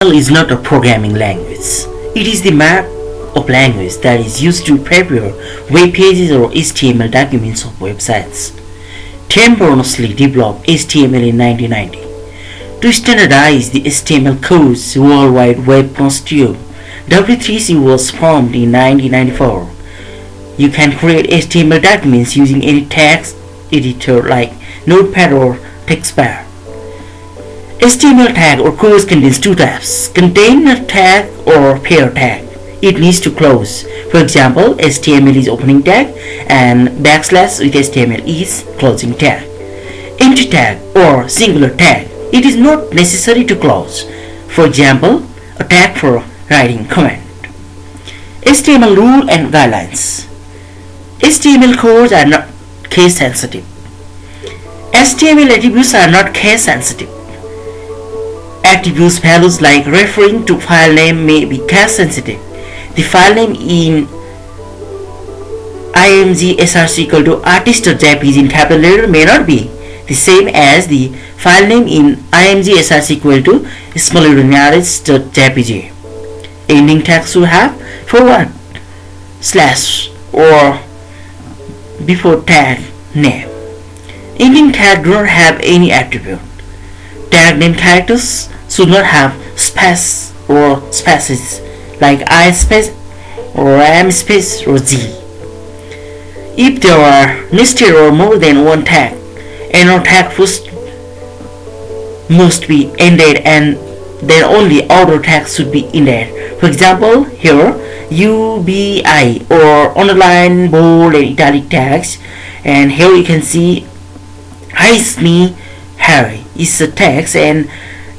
Is not a programming language. It is the markup language that is used to prepare web pages or HTML documents of websites. Temporarily developed HTML in 1990. To standardize the HTML codes, World Wide Web Consortium W3C was formed in 1994. You can create HTML documents using any text editor like Notepad or TextBar. HTML tag or code contains two types: container tag or pair tag. It needs to close. For example, HTML is opening tag and backslash with HTML is closing tag. Empty tag or singular tag. It is not necessary to close. For example, a tag for writing command. HTML rule and guidelines. HTML codes are not case sensitive. HTML attributes are not case sensitive. Attributes values like referring to file name may be case sensitive. The file name in img src equal to artist.jpg in capital letter may not be the same as the file name in img src equal to small letter artist.jpg. Ending tag should have forward slash or before tag name. Ending tag do not have any attribute. Tag name characters should not have space or spaces like I space or M space or Z. If there are nested or more than one tag, another tag first must be ended and then only outer tags should be ended. For example, here UBI or underline, bold and italic tags, and here you can see Hi me Harry is a text, and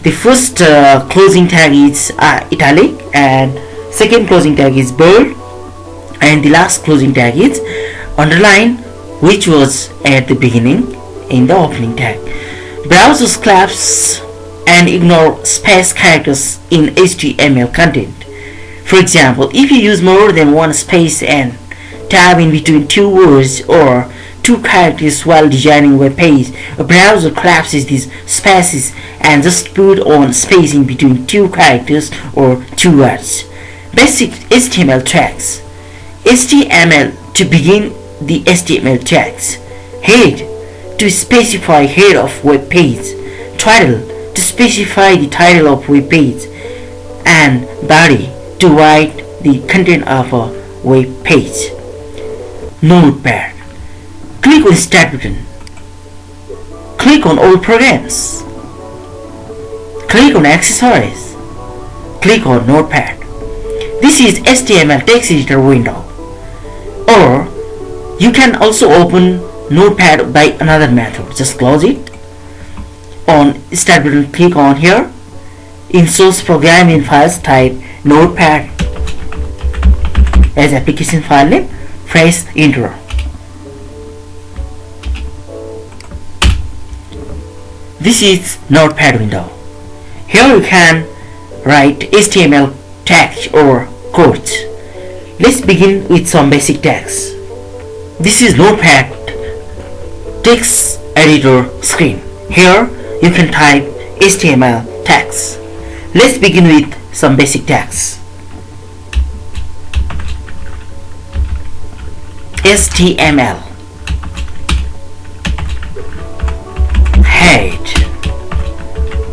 the first closing tag is italic and second closing tag is bold and the last closing tag is underline, which was at the beginning in the opening tag. Browsers collapse and ignore space characters in HTML content. For example, if you use more than one space and tab in between two words or two characters while designing a web page, a browser collapses these spaces and just put on space in between two characters or two words. Basic HTML tags. HTML to begin the HTML tags. Head to specify head of web page. Title to specify the title of web page, and body to write the content of a web page. Notepad. Click on Start button. Click on All programs. Click on Accessories. Click on Notepad. This is HTML text editor window. Or you can also open Notepad by another method. Just close it. On Start button, click on here. In source programming files, type Notepad as application file name. Press Enter. This is Notepad window. Here you can write HTML tags or codes. Let's begin with some basic tags. This is Notepad text editor screen. Here you can type HTML tags. Let's begin with some basic tags. HTML head,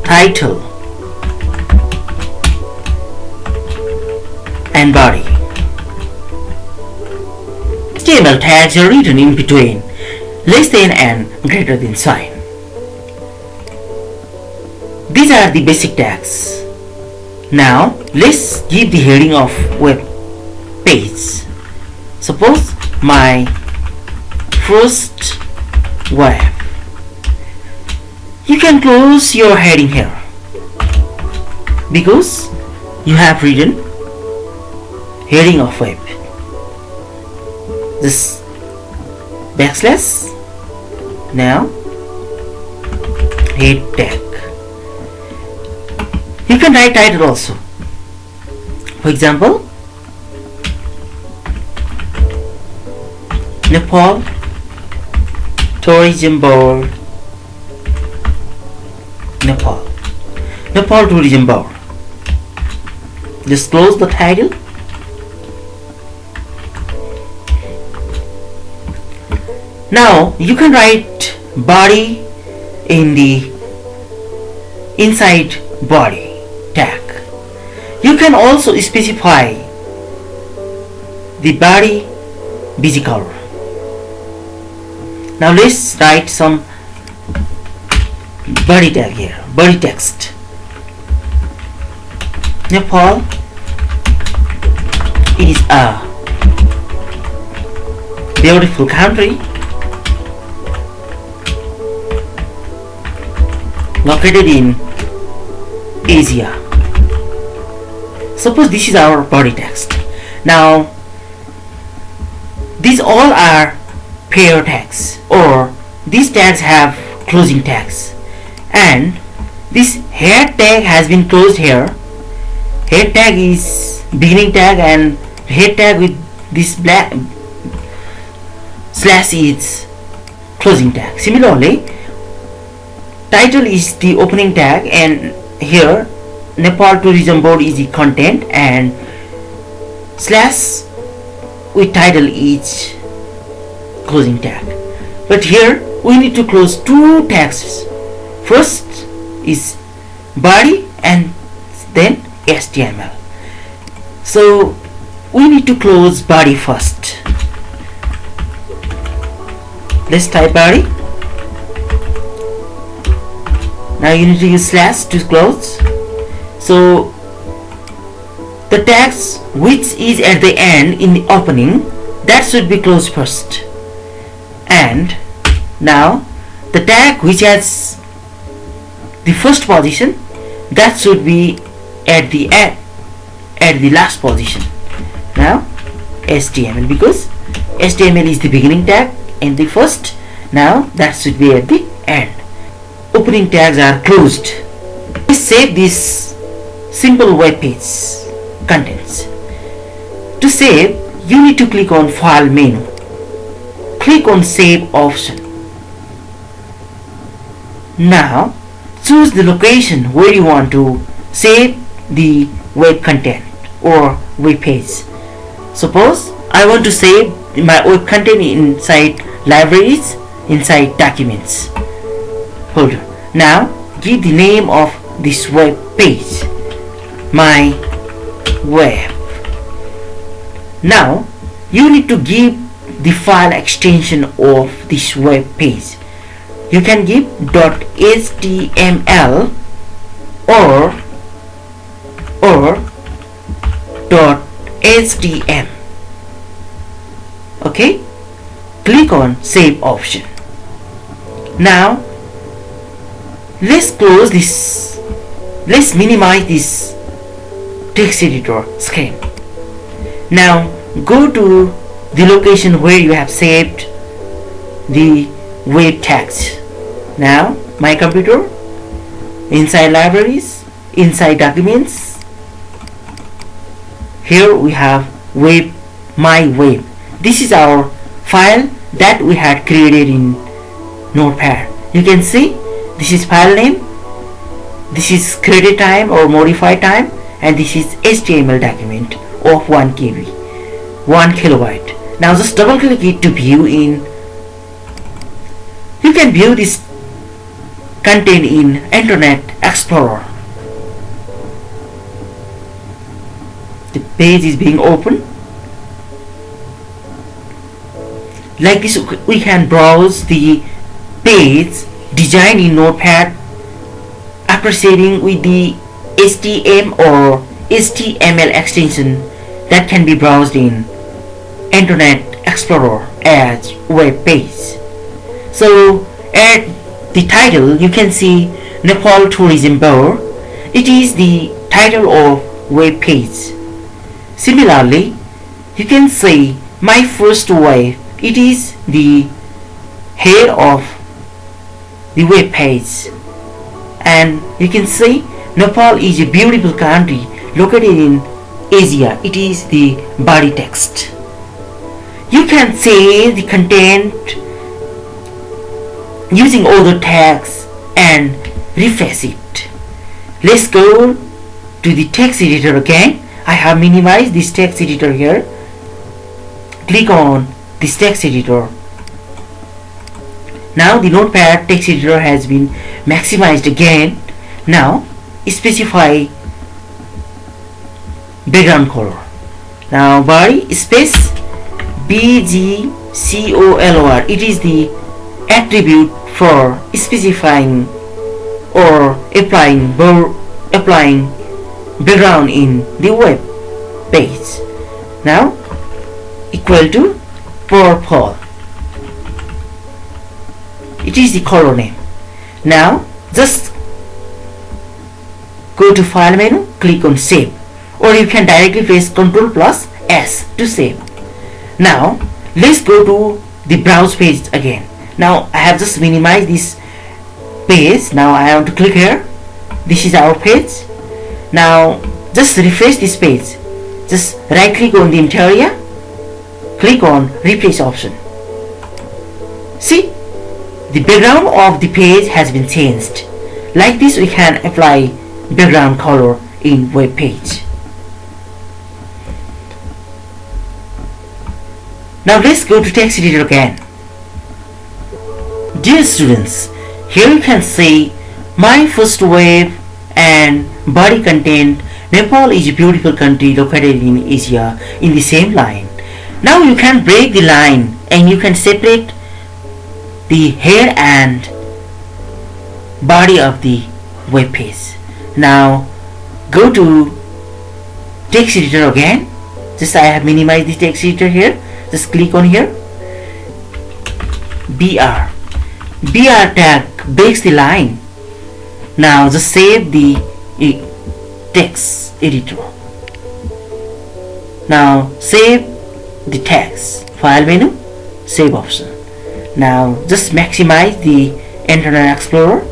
title and body. HTML tags are written in between less than and greater than sign. These are the basic tags. Now let's give the heading of web page. Suppose my first web. You can close your heading here because you have written heading of web. This backslash. Now head tag. You can write title also. For example, Nepal Tourism Board. Nepal Tourism Board. Just close the title. Now you can write body in the inside body tag. You can also specify the body busy color. Now let's write some body tag here, body text. Nepal is a beautiful country located in Asia. Suppose this is our body text. Now these all are pair tags, or these tags have closing tags, and this head tag has been closed here. Head tag is beginning tag, and head tag with this black slash is closing tag. Similarly, title is the opening tag, and here Nepal Tourism Board is the content, and slash with title is closing tag. But here we need to close two tags. First is body and then HTML. So we need to close body first. Let's type body. Now you need to use slash to close. So the tags which is at the end in the opening, that should be closed first. And now the tag which has the first position, that should be at the end, at the last position. Now HTML, because HTML is the beginning tag and the first, now that should be at the end. Opening tags are closed. Let's save this simple web page contents. To save, you need to click on File menu. Click on Save option. Now choose the location where you want to save the web content or web page. Suppose I want to save my web content inside libraries, inside documents folder. Now give the name of this web page, my web. Now you need to give the file extension of this web page. You can give .html or .htm. Okay, click on Save option. Now let's close this. Let's minimize this text editor screen. Now go to the location where you have saved the web tags. Now my computer, inside libraries, inside documents, here we have web, my web. This is our file that we had created in Notepad. You can see this is file name, this is created time or modified time, and this is HTML document of 1 KB, 1 kilobyte. Now just double click it to view in. You can view this content in Internet Explorer. The page is being opened. Like this, we can browse the page designed in Notepad after saving with the HTML or HTML extension that can be browsed in Internet Explorer as web page. So at the title you can see Nepal Tourism Board. It is the title of web page. Similarly, you can say my first web. It is the head of the web page, and you can see Nepal is a beautiful country located in Asia. It is the body text. You can say the content using other tags and refresh it. Let's go to the text editor again. I have minimized this text editor here. Click on this text editor. Now the notepad text editor has been maximized again. Now specify background color. Now body space BGCOLOR. It is the attribute for specifying or applying background in the web page. Now equal to purple. It is the color name. Now just go to file menu, click on save, or you can directly press Ctrl plus S to save. Now let's go to the browse page again. Now I have just minimized this page. Now I want to click here. This is our page. Now just refresh this page. Just right click on the interior, click on refresh option. See, the background of the page has been changed. Like this we can apply background color in web page. Now let's go to text editor again. Dear students, here you can see my first web and body content. Nepal is a beautiful country located in Asia in the same line. Now you can break the line and you can separate the head and body of the web page. Now go to text editor again. Just I have minimized the text editor here. Just click on here. BR tag breaks the line. Now just save the text editor. Now save the text. File menu, save option. Now just maximize the Internet Explorer.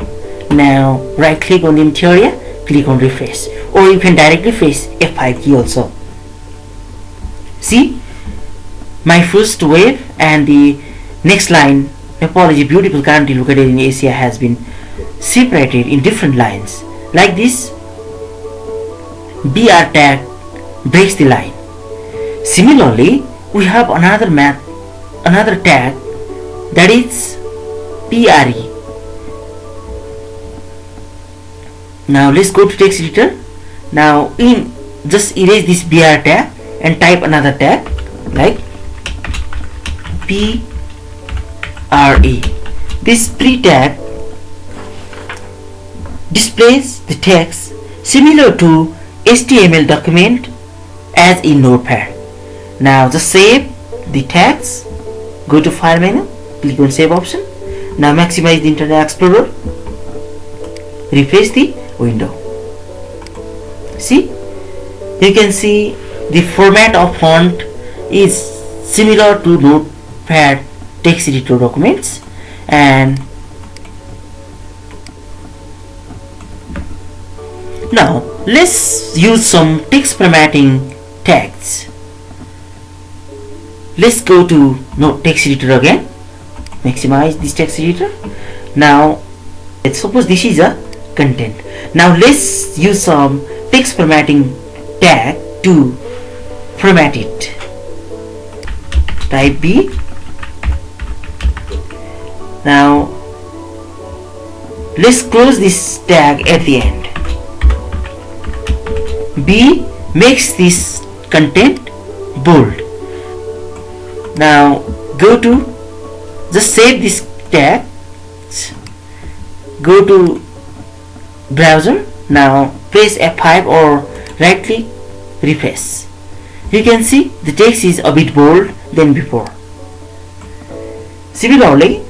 Now right click on the interior, click on refresh, or you can directly press F5 key also. See, my first web and the next line, Nepal is a beautiful country located in Asia, has been separated in different lines. Like this, BR tag breaks the line. Similarly, we have another tag, that is PRE. Now let's go to text editor. Now just erase this BR tag and type another tag like PRE. This pre tag displays the text similar to HTML document as in Notepad. Now just save the tags. Go to file menu, click on save option. Now maximize the Internet Explorer. Refresh the window. See, you can see the format of font is similar to Notepad text editor documents. And now let's use some text formatting tags. Let's go to text editor again. Maximize this text editor. Now let's suppose this is a content. Now let's use some text formatting tag to format it. Type B. Now let's close this tag at the end. B makes this content bold. Now just save this tag. Go to browser. Now press F5 or right click, refresh. You can see the text is a bit bold than before. Similarly,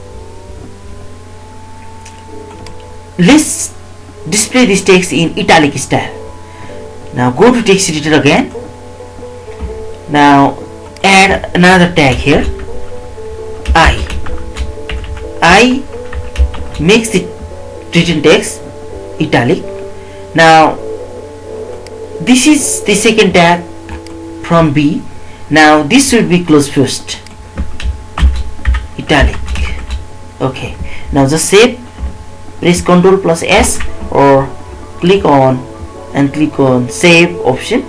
let's display this text in italic style. Now go to text editor again. Now add another tag here. I makes the written text italic. Now this is the second tag from B. Now this should be closed first. Italic. Okay. Now just save. Press Ctrl plus S or click on save option.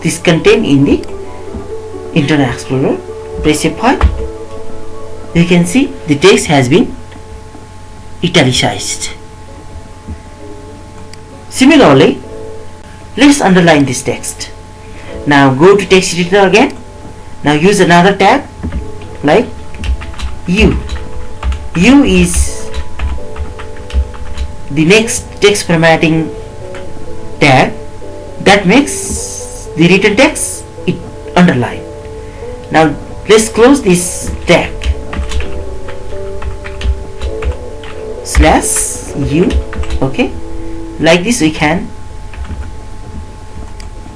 this content in the Internet Explorer. Press F5. You can see the text has been italicized. Similarly, let's underline this text. Now go to text editor again. Now use another tag like U. U is the next text formatting tag that makes the written text underline. Now let's close this tag /U. Okay, like this we can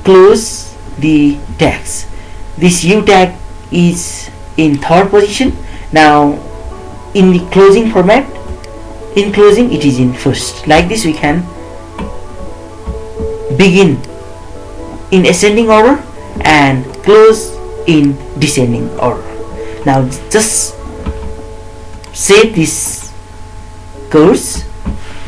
close the tags. This U tag is in third position. Now in the closing format, in closing it is in first. Like this we can begin in ascending order and close in descending order. Now just save this course,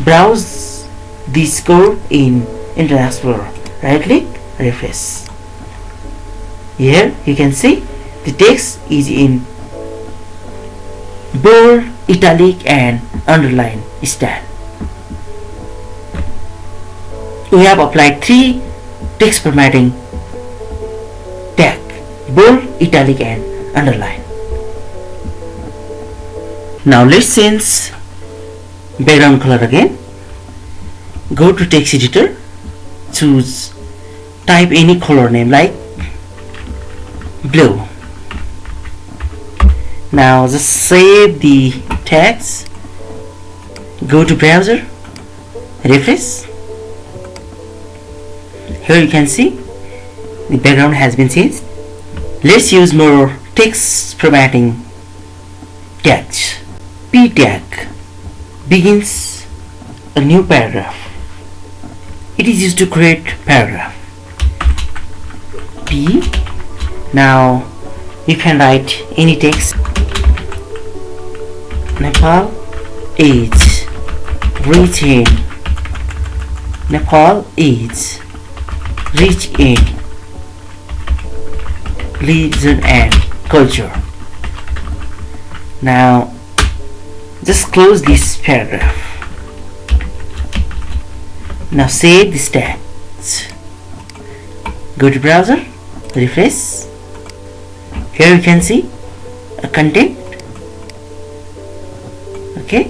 browse this code in Internet Explorer, right click, refresh. Here you can see the text is in bold, italic and underline style. We have applied 3 text formatting tag: bold, italic and underline. Now let's change background color again. Go to text editor, choose, type any color name like blue. Now just save the text, go to browser, refresh. Here you can see the background has been changed. Let's use more text formatting tags. P tag begins a new paragraph. It is used to create paragraph. P. Now you can write any text. Nepal is rich in. Nepal is rich in religion and culture. Now just close this paragraph. Now save this text. Go to browser, refresh. Here you can see a content. Okay,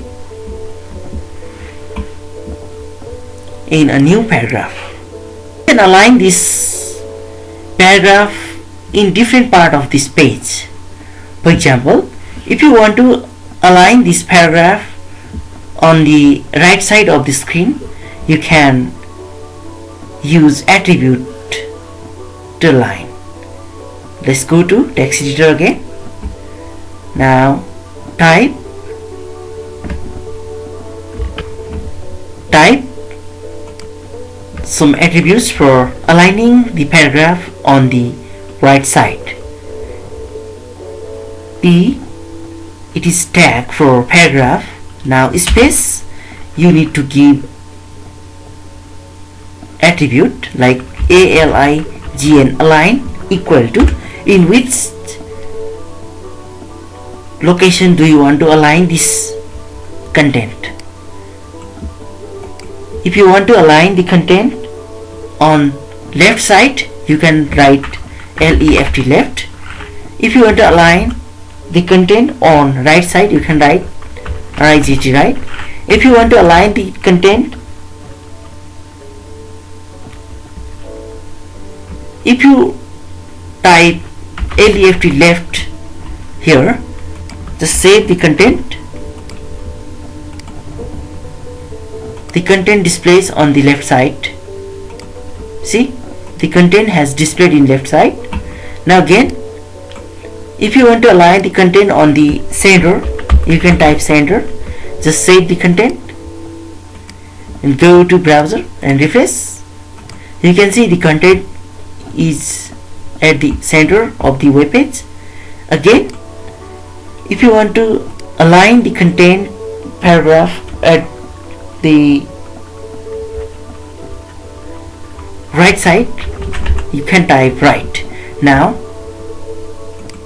in a new paragraph. You can align this paragraph in different part of this page. For example, if you want to align this paragraph on the right side of the screen, you can use attribute to align. Let's go to text editor again. Now type some attributes for aligning the paragraph on the right side. P, it is tag for paragraph. Now space, you need to give attribute like ALIGN, align, equal to, in which location do you want to align this content. If you want to align the content on left side, you can write LEFT, left. If you want to align the content on right side, you can write RIGT, right. If you want to align the content, if you type LEFT, left here, just save the content. The content displays on the left side. See, the content has displayed in left side. Now again, if you want to align the content on the center, you can type center. Just save the content and go to browser and refresh. You can see the content is at the center of the web page. Again, if you want to align the content paragraph at the right side, you can type right. Now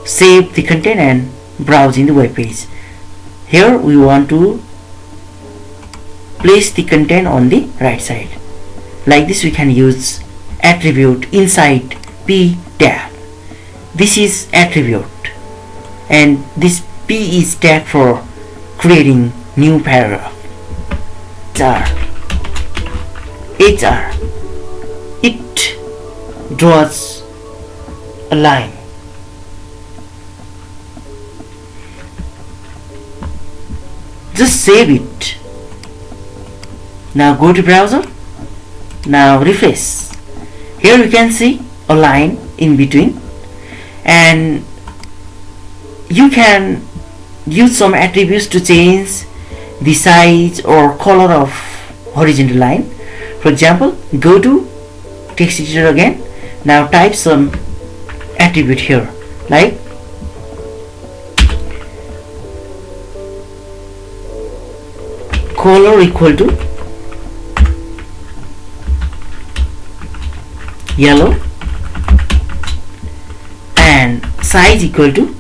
save the content and browse in the web page. Here we want to place the content on the right side. Like this we can use attribute inside P tab. This is attribute and this P is tag for creating new paragraph. HR, it draws a line. Just save it. Now go to browser. Now refresh. Here you can see a line in between, and you can use some attributes to change the size or color of horizontal line. For example, go to text editor again. Now type some attribute here like color equal to yellow and size equal to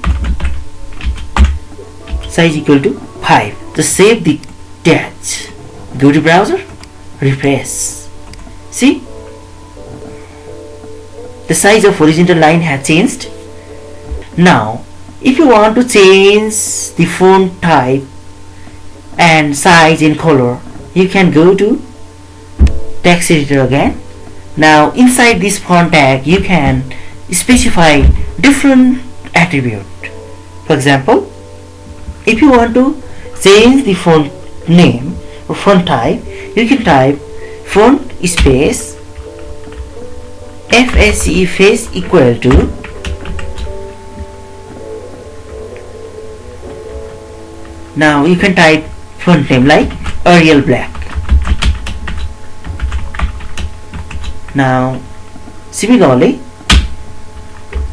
5. Just save the text. Go to browser, refresh. See, the size of horizontal line has changed. Now if you want to change the font type and size and color, you can go to text editor again. Now inside this font tag you can specify different attribute. For example, if you want to change the font name or font type, you can type font space FSE face equal to now you can type font name like Arial Black. Now similarly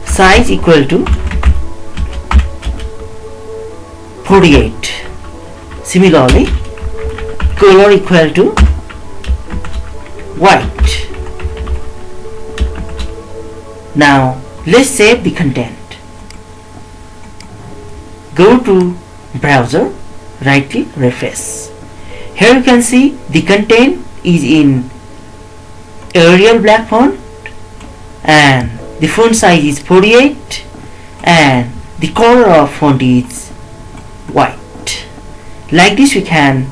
size equal to 48. Similarly color equal to white. Now let's save the content. Go to browser, right click, refresh. Here you can see the content is in Arial Black font and the font size is 48 and the color of font is white. Like this we can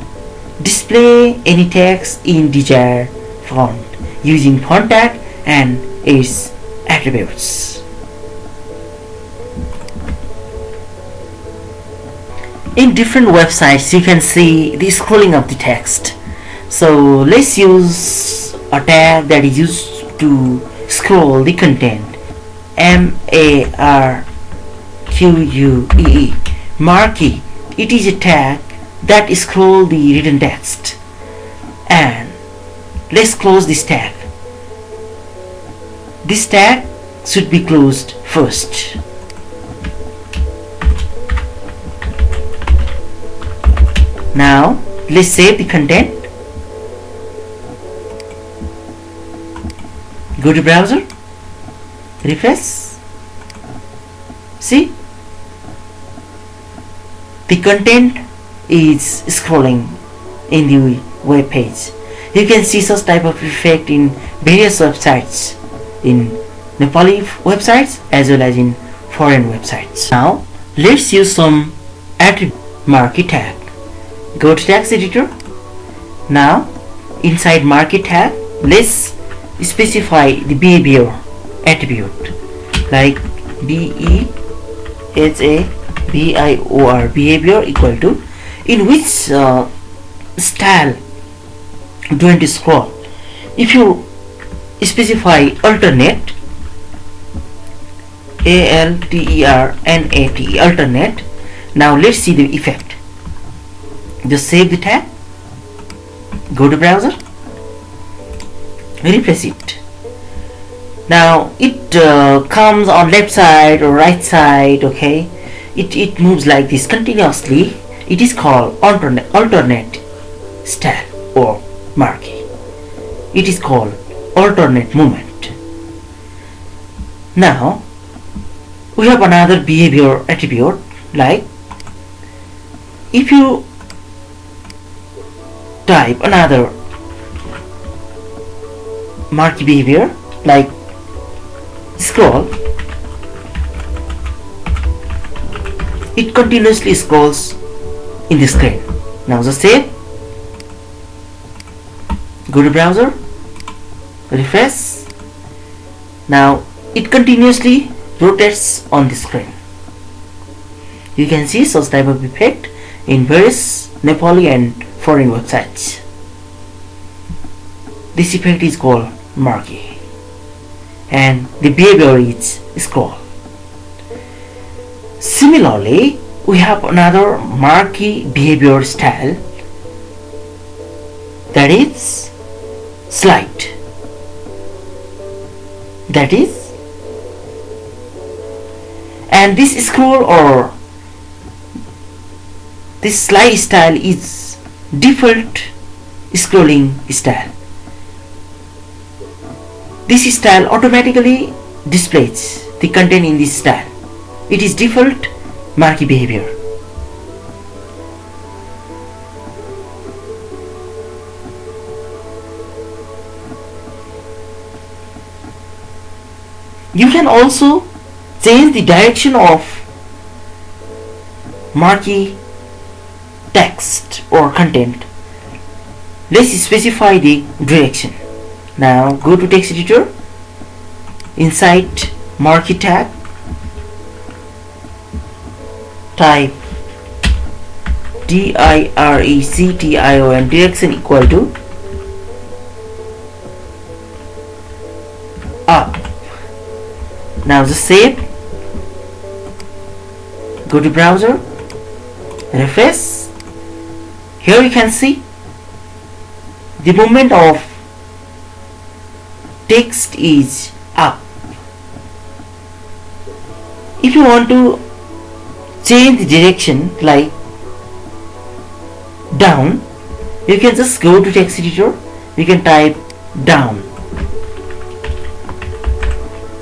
display any text in desired font using font tag and its attributes. In different websites you can see the scrolling of the text. So let's use a tag that is used to scroll the content. MARQUEE, Marquee. It is a tag that scrolls the written text. And let's close this tag. This tag should be closed first. Now let's save the content. Go to browser, refresh. See, the content is scrolling in the web page. You can see such type of effect in various websites, in Nepali websites as well as in foreign websites. Now let's use some attribute marquee tag. Go to text editor. Now inside marquee tag, let's specify the behavior attribute like BEHAVIOR, behavior equal to in which style do you want to scroll. If you specify alternate, ALTERNATE, alternate. Now let's see the effect. Just save the tag, go to browser, refresh it. Now it comes on left side or right side, okay. It moves like this continuously. It is called alternate style or marquee. It is called alternate movement. Now we have another behavior attribute, like if you type another marquee behavior like scroll, it continuously scrolls in the screen. Now just save, go to browser, refresh. Now it continuously rotates on the screen. You can see such type of effect in various Nepali and foreign websites. This effect is called marquee, and the behavior is scroll. Similarly, we have another marquee behavior style, that is slide. That is, and this scroll or this slide style is default scrolling style. This style automatically displays the content in this style. It is default marquee behavior. You can also change the direction of marquee text or content. Let's specify the direction. Now go to text editor, inside marquee tag, type direction, direction equal to up. Now just save, go to browser, refresh. Here you can see the movement of text is up. If you want to change the direction like down, you can just go to text editor, you can type down.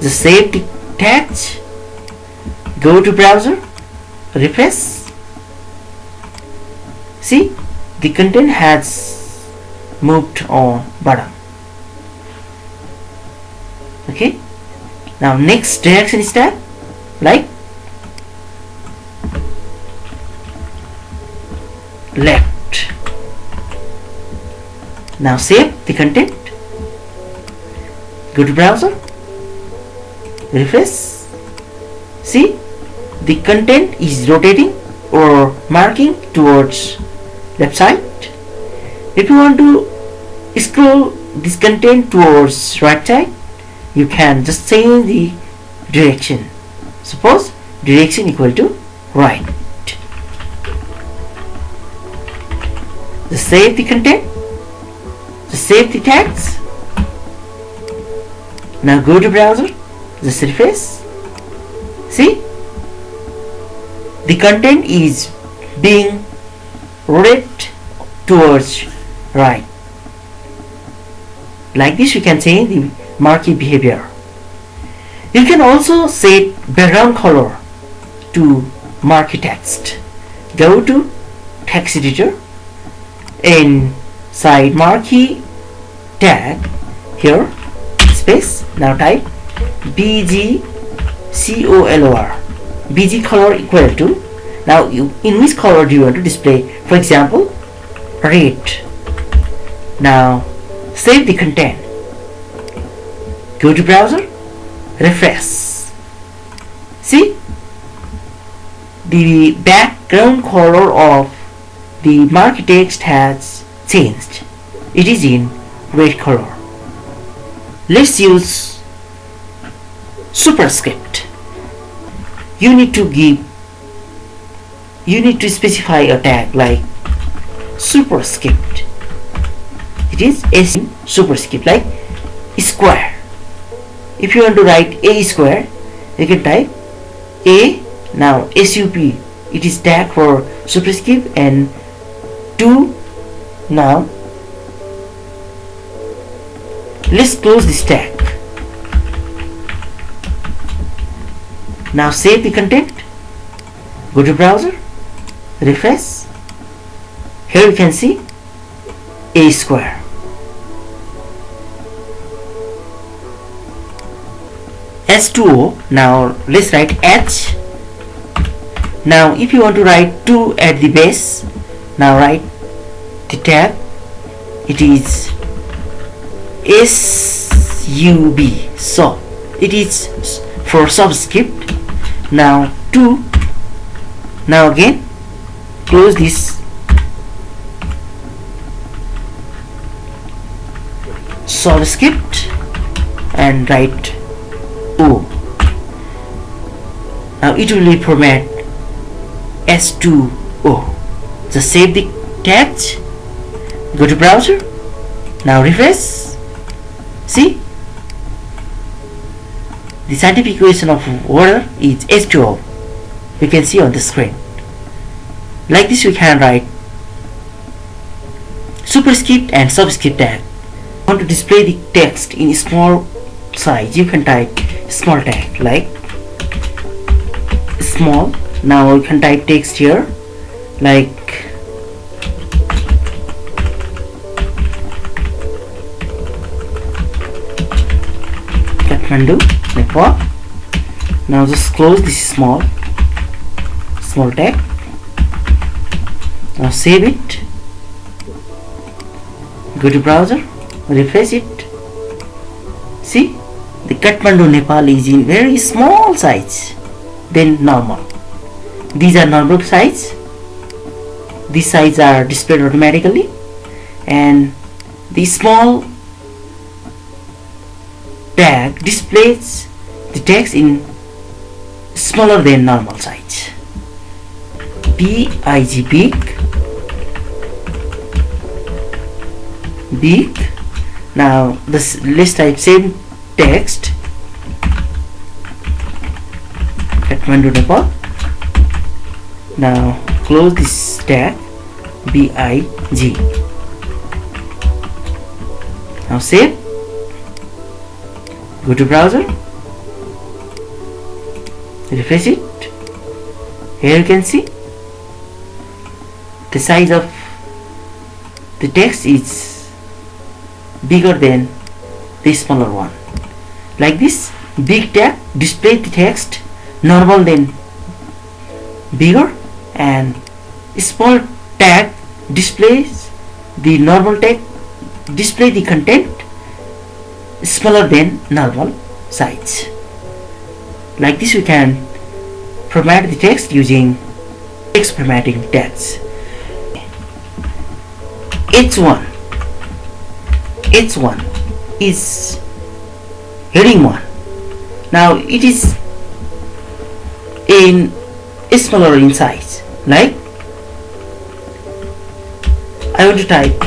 Just save the text, go to browser, refresh. See, the content has moved on bottom. Okay, now next direction step, like left. Now save the content, go to browser, refresh. See, the content is rotating or marking towards left side. If you want to scroll this content towards right side, you can just change the direction. Suppose direction equal to right. Just save the content, just save the text. Now go to browser, just refresh. See, the content is being rotated towards right. Like this you can change the marquee behavior. You can also set background color to marquee text. Go to text editor, inside marquee tag, here space, now type BG BG color equal to, now in which color do you want to display? For example, red. Now save the content, go to browser, refresh. See, the background color of the marquee text has changed. It is in red color. Let's use Superscript. You need to specify a tag like Superscript. It is S in Superscript, like square. If you want to write a square, you can type a. Now SUP, it is tag for Superscript, and 2. Now let's close this tag. Now save the content. Go to browser, refresh. Here you can see a square. S2O. Now let's write H. Now if you want to write 2 at the base, now write the tag. It is SUB. So it is for subscript. Now 2. Now again close this subscript and write O. Now it will be format S2O. Just save the text. Go to browser. Now refresh. See, the scientific equation of water is H2O. You can see on the screen. Like this we can write superscript and subscript tag. Want to display the text in small size, you can type small tag like small. Now you can type text here like Kathmandu, Nepal. Now just close this small tag. Now save it. Go to browser, refresh it. See, the Kathmandu, Nepal is in very small size than normal. These are normal size. These size are displayed automatically, and the small tag displays the text in smaller than normal size. BIG, big. Now let's type same text Kathmandu, Nepal. Now close this tag BIG. Now save. Go to browser, refresh it. Here you can see the size of the text is bigger than the smaller one. Like this, big tag displays the text normal than bigger, and small tag displays the normal tag, display the content smaller than normal size. Like this we can format the text using text formatting tags. H1 is heading 1. Now it is in smaller in size. Like I want to type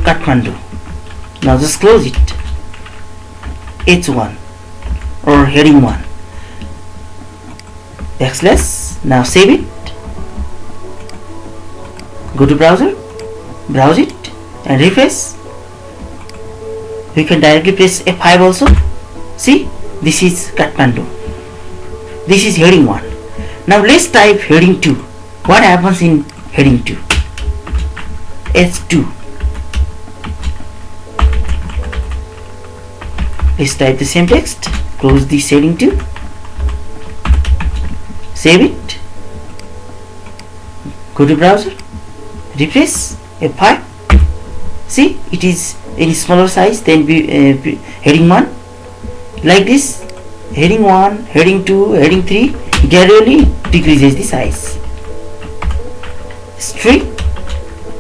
Kathmandu. Now just close it. H1 or heading 1. Backslash. Now save it. Go to browser, browse it and refresh. You can directly press F5 also. See, this is Kathmandu. This is heading 1. Now let's type heading 2. What happens in heading 2? H2. Let's type the same text. Close this heading 2. Save it. Go to browser. Refresh. F5. See, it is in smaller size than heading 1. Like this, heading 1, heading 2, heading 3 gradually decreases the size. String.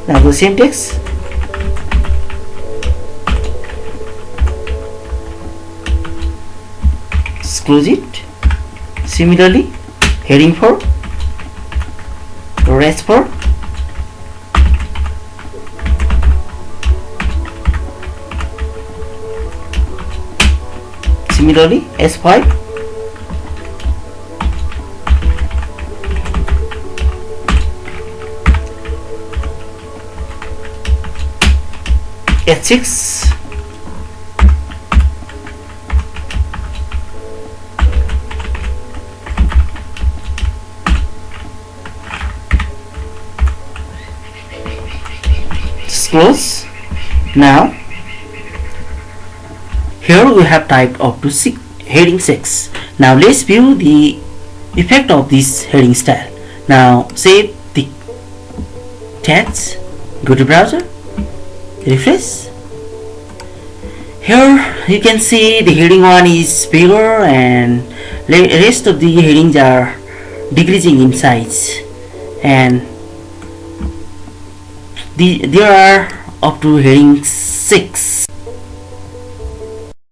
Now the same text. Just close it. Similarly, heading 4, or S4. Similarly, S5. S6. Let's close. Now here we have typed up to heading 6. Now let's view the effect of this heading style. Now save the text, go to browser, refresh. Here you can see the heading 1 is bigger and rest of the headings are decreasing in size, and there are up to heading 6.